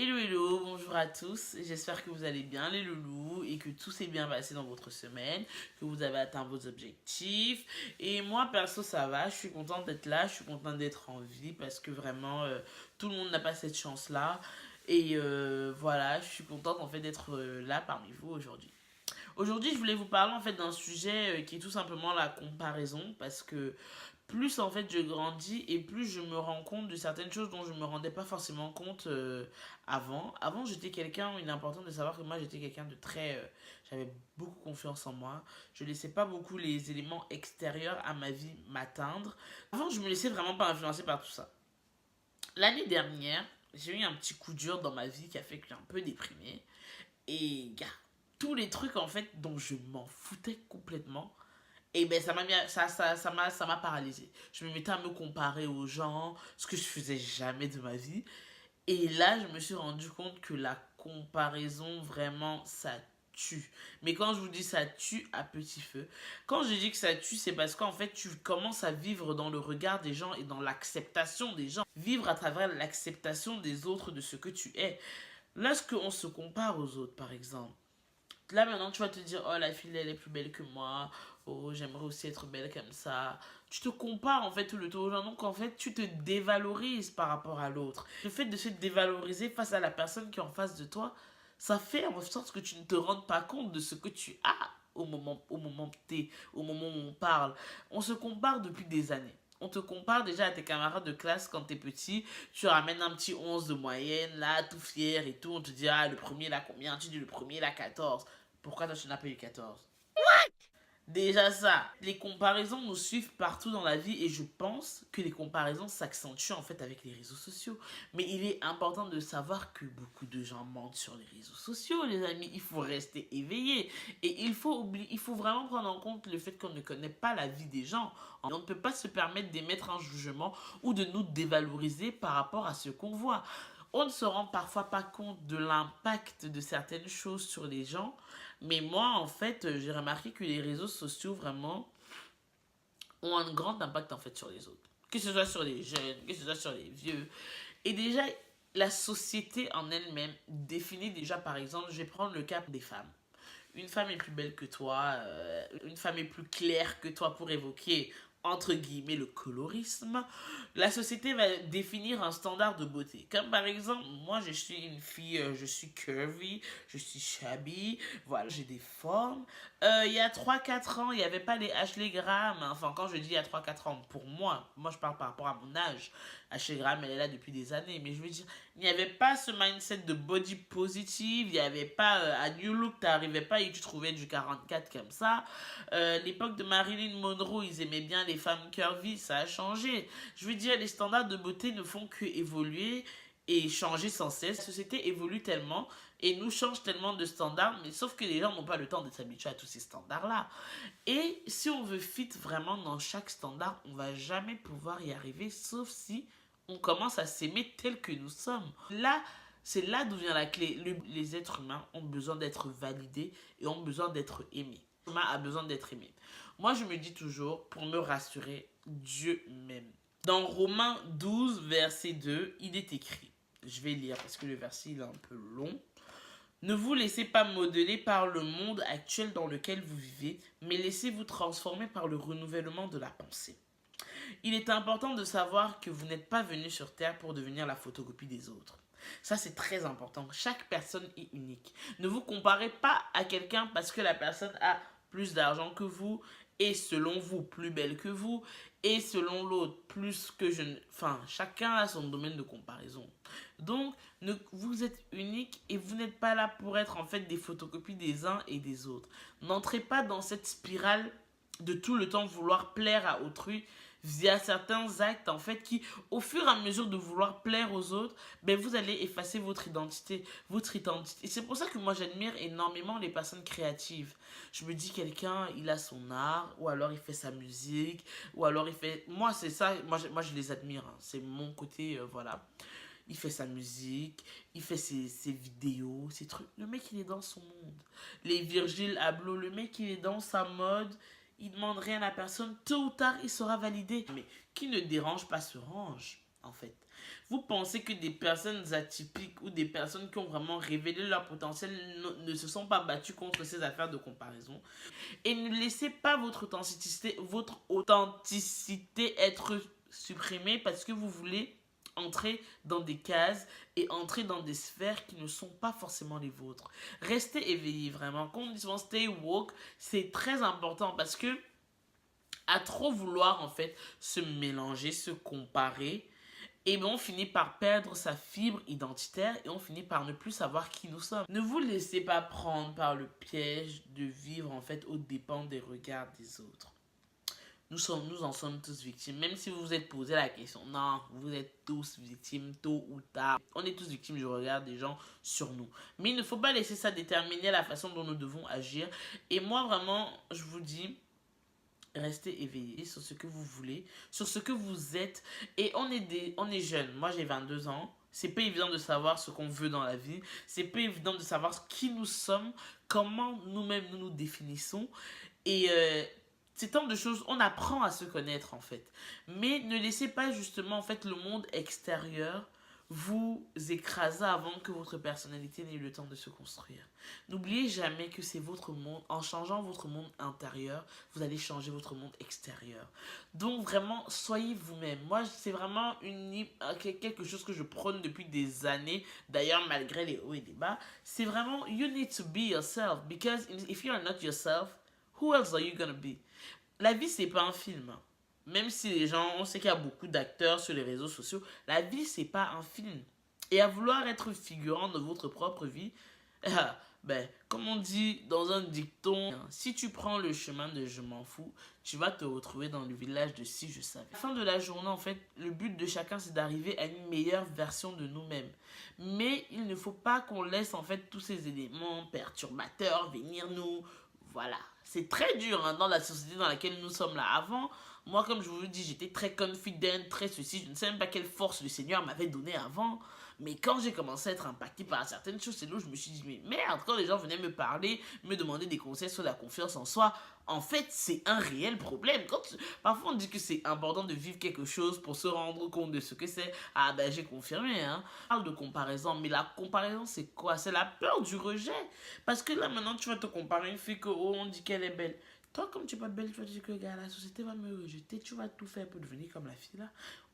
Hello hello, bonjour à tous, j'espère que vous allez bien les loulous et que tout s'est bien passé dans votre semaine, que vous avez atteint vos objectifs. Et moi perso ça va, je suis contente d'être là, je suis contente d'être en vie parce que vraiment tout le monde n'a pas cette chance là. Et voilà, je suis contente en fait d'être là parmi vous aujourd'hui. Aujourd'hui, je voulais vous parler en fait d'un sujet qui est tout simplement la comparaison parce que plus en fait je grandis et plus je me rends compte de certaines choses dont je me rendais pas forcément compte avant. Avant, j'étais quelqu'un, il est important de savoir que moi j'étais quelqu'un de très j'avais beaucoup confiance en moi. Je laissais pas beaucoup les éléments extérieurs à ma vie m'atteindre. Avant, je me laissais vraiment pas influencer par tout ça. L'année dernière, j'ai eu un petit coup dur dans ma vie qui a fait que j'ai un peu déprimé. Et gars, tous les trucs en fait dont je m'en foutais complètement, et ben ça m'a ça m'a paralysé. Je me mettais à me comparer aux gens, ce que je faisais jamais de ma vie. Et là, je me suis rendu compte que la comparaison vraiment ça tue. Mais quand je vous dis ça tue à petit feu, quand je dis que ça tue, c'est parce qu'en fait, tu commences à vivre dans le regard des gens et dans l'acceptation des gens. Vivre à travers l'acceptation des autres de ce que tu es. Lorsqu'on se compare aux autres, par exemple, là maintenant tu vas te dire, oh la fille elle est plus belle que moi, oh j'aimerais aussi être belle comme ça. Tu te compares en fait tout le temps aux gens, donc en fait tu te dévalorises par rapport à l'autre. Le fait de se dévaloriser face à la personne qui est en face de toi, ça fait en sorte que tu ne te rendes pas compte de ce que tu as au moment T, au moment où on parle. On se compare depuis des années. On te compare déjà à tes camarades de classe quand t'es petit, tu ramènes un petit 11 de moyenne, là, tout fier et tout, on te dit, ah, le premier, là, combien? Tu dis, le premier, là, 14. Pourquoi toi, tu n'as pas eu 14? Déjà ça, les comparaisons nous suivent partout dans la vie et je pense que les comparaisons s'accentuent en fait avec les réseaux sociaux. Mais il est important de savoir que beaucoup de gens mentent sur les réseaux sociaux, les amis. Il faut rester éveillé et il faut vraiment prendre en compte le fait qu'on ne connaît pas la vie des gens. On ne peut pas se permettre d'émettre un jugement ou de nous dévaloriser par rapport à ce qu'on voit. On ne se rend parfois pas compte de l'impact de certaines choses sur les gens, mais moi, en fait, j'ai remarqué que les réseaux sociaux, vraiment, ont un grand impact, en fait, sur les autres. Que ce soit sur les jeunes, que ce soit sur les vieux. Et déjà, la société en elle-même définit déjà, par exemple, je vais prendre le cas des femmes. Une femme est plus belle que toi, une femme est plus claire que toi pour évoquer entre guillemets le colorisme, la société va définir un standard de beauté. Comme par exemple, moi je suis une fille, je suis curvy, je suis chubby, voilà, j'ai des formes. Il y a 3 4 ans, il n'y avait pas les Ashley Graham. Enfin, quand je dis il y a 3 4 ans, pour moi je parle par rapport à mon âge. Ashley Graham, elle est là depuis des années. Mais je veux dire, il n'y avait pas ce mindset de body positive. Il n'y avait pas à New Look, t'arrivais pas et tu trouvais du 44 comme ça. L'époque de Marilyn Monroe, ils aimaient bien les femmes curvy. Ça a changé. Je veux dire, les standards de beauté ne font que évoluer et changer sans cesse. La société évolue tellement et nous change tellement de standards, mais sauf que les gens n'ont pas le temps de s'habituer à tous ces standards-là. Et si on veut fit vraiment dans chaque standard, on va jamais pouvoir y arriver, sauf si on commence à s'aimer tel que nous sommes. Là, c'est là d'où vient la clé. Les êtres humains ont besoin d'être validés et ont besoin d'être aimés. L'humain a besoin d'être aimé. Moi, je me dis toujours, pour me rassurer, Dieu m'aime. Dans Romains 12, verset 2, il est écrit, je vais lire parce que le verset il est un peu long. Ne vous laissez pas modeler par le monde actuel dans lequel vous vivez, mais laissez-vous transformer par le renouvellement de la pensée. Il est important de savoir que vous n'êtes pas venu sur Terre pour devenir la photocopie des autres. Ça, c'est très important. Chaque personne est unique. Ne vous comparez pas à quelqu'un parce que la personne a plus d'argent que vous, et selon vous, plus belle que vous, et selon l'autre, plus que je... Enfin, chacun a son domaine de comparaison. Donc, vous êtes unique et vous n'êtes pas là pour être en fait des photocopies des uns et des autres. N'entrez pas dans cette spirale de tout le temps vouloir plaire à autrui via certains actes en fait qui au fur et à mesure de vouloir plaire aux autres, ben vous allez effacer votre identité et c'est pour ça que moi j'admire énormément les personnes créatives. Je me dis quelqu'un il a son art ou alors il fait sa musique ou alors il fait moi c'est ça moi je les admire hein. C'est mon côté voilà. Il fait sa musique, il fait ses vidéos, ses trucs. Le mec, il est dans son monde. Les Virgil Abloh, le mec, il est dans sa mode. Il demande rien à personne. Tôt ou tard, il sera validé. Mais qui ne dérange pas se range. en fait. Vous pensez que des personnes atypiques ou des personnes qui ont vraiment révélé leur potentiel ne se sont pas battues contre ces affaires de comparaison. Et ne laissez pas votre authenticité être supprimée parce que vous voulez entrer dans des cases et entrer dans des sphères qui ne sont pas forcément les vôtres. Restez éveillé vraiment. Quand on dit souvent stay woke, c'est très important parce que à trop vouloir en fait se mélanger, se comparer, et bien on finit par perdre sa fibre identitaire et on finit par ne plus savoir qui nous sommes. Ne vous laissez pas prendre par le piège de vivre en fait aux dépens des regards des autres. Nous en sommes tous victimes. Même si vous vous êtes posé la question, non, vous êtes tous victimes tôt ou tard. On est tous victimes du regard des gens sur nous. Mais il ne faut pas laisser ça déterminer la façon dont nous devons agir. Et moi vraiment, je vous dis, restez éveillés sur ce que vous voulez, sur ce que vous êtes. Et on est jeunes. Moi, j'ai 22 ans. C'est pas évident de savoir ce qu'on veut dans la vie. C'est pas évident de savoir qui nous sommes, comment nous-mêmes nous nous définissons. Et c'est tant de choses, on apprend à se connaître en fait. Mais ne laissez pas justement en fait le monde extérieur vous écraser avant que votre personnalité n'ait eu le temps de se construire. N'oubliez jamais que c'est votre monde. En changeant votre monde intérieur, vous allez changer votre monde extérieur. Donc vraiment, soyez vous-même. Moi, c'est vraiment quelque chose que je prône depuis des années. D'ailleurs, malgré les hauts et les bas, c'est vraiment, you need to be yourself. Because if you are not yourself, who else are you gonna be? La vie, c'est pas un film. Même si les gens, on sait qu'il y a beaucoup d'acteurs sur les réseaux sociaux, la vie, c'est pas un film. Et à vouloir être figurant de votre propre vie, comme on dit dans un dicton, si tu prends le chemin de je m'en fous, tu vas te retrouver dans le village de si je savais. À la fin de la journée, en fait, le but de chacun, c'est d'arriver à une meilleure version de nous-mêmes. Mais il ne faut pas qu'on laisse, en fait, tous ces éléments perturbateurs venir nous... Voilà. C'est très dur dans la société dans laquelle nous sommes là. Avant, moi, comme je vous le dis, j'étais très confident, très ceci. Je ne sais même pas quelle force le Seigneur m'avait donné avant. Mais quand j'ai commencé à être impacté par certaines choses, c'est là où je me suis dit, mais merde, quand les gens venaient me parler, me demander des conseils sur la confiance en soi, en fait, c'est un réel problème. Parfois, on dit que c'est important de vivre quelque chose pour se rendre compte de ce que c'est. Ah ben, j'ai confirmé, hein. On parle de comparaison, mais la comparaison, c'est quoi? C'est la peur du rejet. Parce que là, maintenant, tu vas te comparer à une fille que, oh, on dit qu'elle est belle. Toi, comme tu n'es pas belle, tu vas te dire que, gars, la société va me rejeter. Tu vas tout faire pour devenir comme la fille là.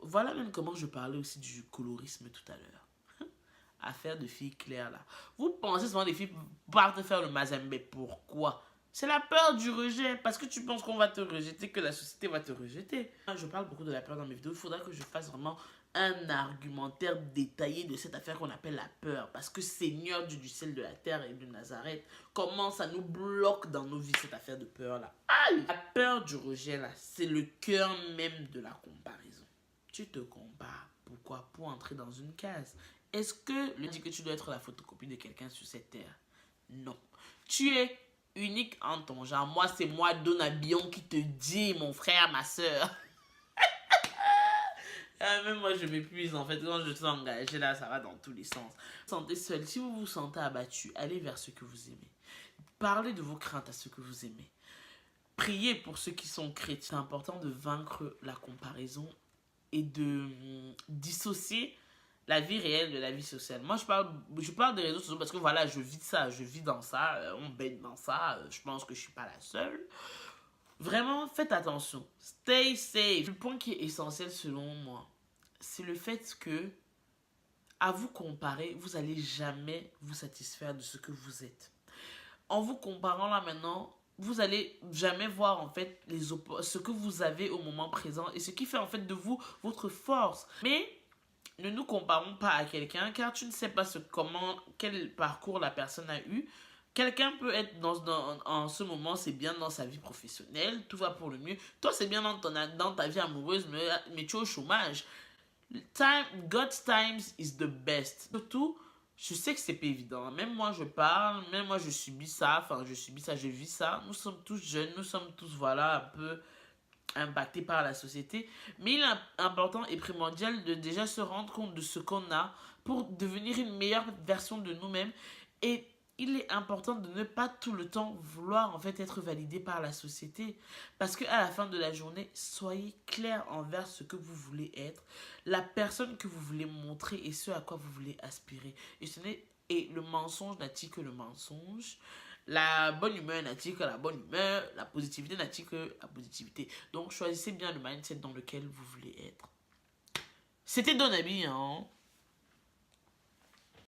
Voilà même comment je parlais aussi du colorisme tout à l'heure. Affaire de filles claires là. Vous pensez souvent les filles partent faire le mazembe. Pourquoi? C'est la peur du rejet. Parce que tu penses qu'on va te rejeter, que la société va te rejeter. Je parle beaucoup de la peur dans mes vidéos. Il faudra que je fasse vraiment un argumentaire détaillé de cette affaire qu'on appelle la peur. Parce que Seigneur Dieu du ciel, de la terre et de Nazareth, comment ça nous bloque dans nos vies cette affaire de peur là. Aïe! La peur du rejet là, c'est le cœur même de la comparaison. Tu te compares. Pourquoi? Pour entrer dans une case. Est-ce que le dit que tu dois être la photocopie de quelqu'un sur cette terre? Non. Tu es unique en ton genre. Moi, c'est moi, Donna Bion, qui te dis, mon frère, ma soeur. Même moi, je m'épuise. En fait, quand je suis engagée, là, ça va dans tous les sens. Vous vous sentez seul. Si vous vous sentez abattu, allez vers ceux que vous aimez. Parlez de vos craintes à ceux que vous aimez. Priez pour ceux qui sont chrétiens. C'est important de vaincre la comparaison et de dissocier la vie réelle de la vie sociale. Moi, je parle des réseaux sociaux parce que voilà, je vis ça, je vis dans ça, on baigne dans ça, je pense que je suis pas la seule. Vraiment, faites attention. Stay safe. Le point qui est essentiel selon moi, c'est le fait que, à vous comparer, vous allez jamais vous satisfaire de ce que vous êtes. En vous comparant là maintenant, vous allez jamais voir en fait ce que vous avez au moment présent et ce qui fait en fait de vous votre force. Mais ne nous comparons pas à quelqu'un car tu ne sais pas quel parcours la personne a eu. Quelqu'un peut être en ce moment, c'est bien dans sa vie professionnelle, tout va pour le mieux. Toi, c'est bien dans ta vie amoureuse, mais tu es au chômage. God's times is the best. Surtout, je sais que c'est pas évident. Même moi, je parle, même moi, je subis ça. Enfin, je vis ça. Nous sommes tous jeunes, nous sommes tous, voilà, un peu impacté par la société, mais il est important et primordial de déjà se rendre compte de ce qu'on a pour devenir une meilleure version de nous-mêmes et il est important de ne pas tout le temps vouloir en fait être validé par la société. Parce qu'à la fin de la journée, soyez clair envers ce que vous voulez être, la personne que vous voulez montrer et ce à quoi vous voulez aspirer. Et le mensonge n'attire que le mensonge. La bonne humeur n'attire que la bonne humeur. La positivité n'attire que la positivité. Donc choisissez bien le mindset dans lequel vous voulez être. C'était Donabi, hein.